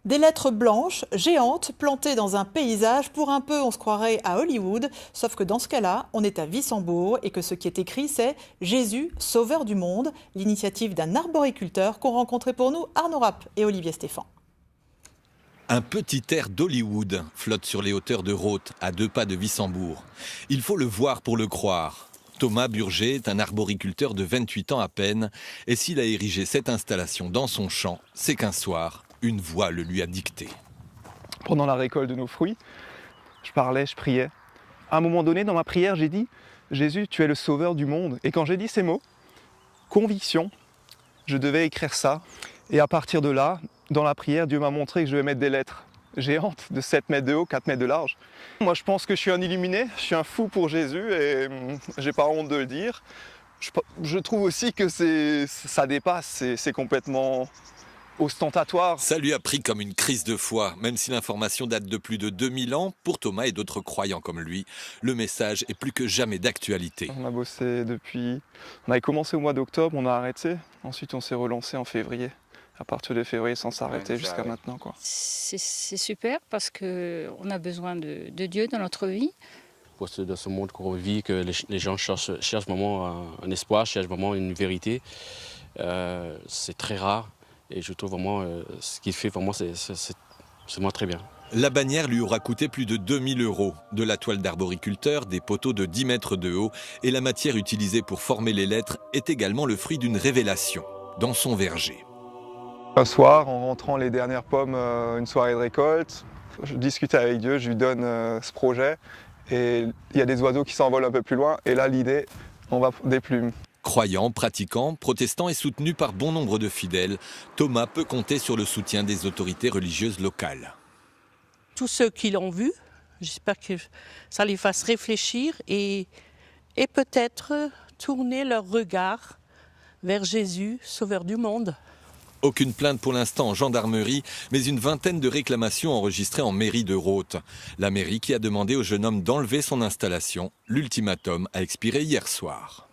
Des lettres blanches, géantes, plantées dans un paysage. Pour un peu, on se croirait à Hollywood. Sauf que dans ce cas-là, on est à Wissembourg et que ce qui est écrit, c'est « Jésus, sauveur du monde », l'initiative d'un arboriculteur qu'ont rencontré pour nous Arnaud Rapp et Olivier Stéphan. Un petit air d'Hollywood flotte sur les hauteurs de Rothes, à 2 pas de Wissembourg. Il faut le voir pour le croire. Thomas Burger est un arboriculteur de 28 ans à peine. Et s'il a érigé cette installation dans son champ, c'est qu'un soir, une voix le lui a dicté. Pendant la récolte de nos fruits, je parlais, je priais. À un moment donné, dans ma prière, j'ai dit « Jésus, tu es le sauveur du monde ». Et quand j'ai dit ces mots, conviction, je devais écrire ça. Et à partir de là, dans la prière, Dieu m'a montré que je devais mettre des lettres géantes de 7 mètres de haut, 4 mètres de large. Moi, je pense que je suis un illuminé, je suis un fou pour Jésus et j'ai pas honte de le dire. Je trouve aussi que ça dépasse, c'est complètement ostentatoire. Ça lui a pris comme une crise de foi. Même si l'information date de plus de 2000 ans, pour Thomas et d'autres croyants comme lui, le message est plus que jamais d'actualité. On a bossé depuis... On avait commencé au mois d'octobre, on a arrêté. Ensuite, on s'est relancé en février. À partir de février, sans s'arrêter jusqu'à maintenant, quoi. C'est super parce qu'on a besoin de Dieu dans notre vie. Dans ce monde qu'on vit, que les gens cherchent vraiment un espoir, cherchent vraiment une vérité. C'est très rare et je trouve vraiment ce qu'il fait, vraiment, c'est vraiment très bien. La bannière lui aura coûté plus de 2000 €. De la toile d'arboriculteur, des poteaux de 10 mètres de haut et la matière utilisée pour former les lettres est également le fruit d'une révélation dans son verger. Un soir, en rentrant les dernières pommes, une soirée de récolte, je discutais avec Dieu, je lui donne ce projet et il y a des oiseaux qui s'envolent un peu plus loin et là l'idée, on va des plumes. Croyant, pratiquant, protestant et soutenu par bon nombre de fidèles, Thomas peut compter sur le soutien des autorités religieuses locales. Tous ceux qui l'ont vu, j'espère que ça les fasse réfléchir et peut-être tourner leur regard vers Jésus, sauveur du monde. Aucune plainte pour l'instant en gendarmerie, mais une vingtaine de réclamations enregistrées en mairie de Rothes. La mairie qui a demandé au jeune homme d'enlever son installation. L'ultimatum a expiré hier soir.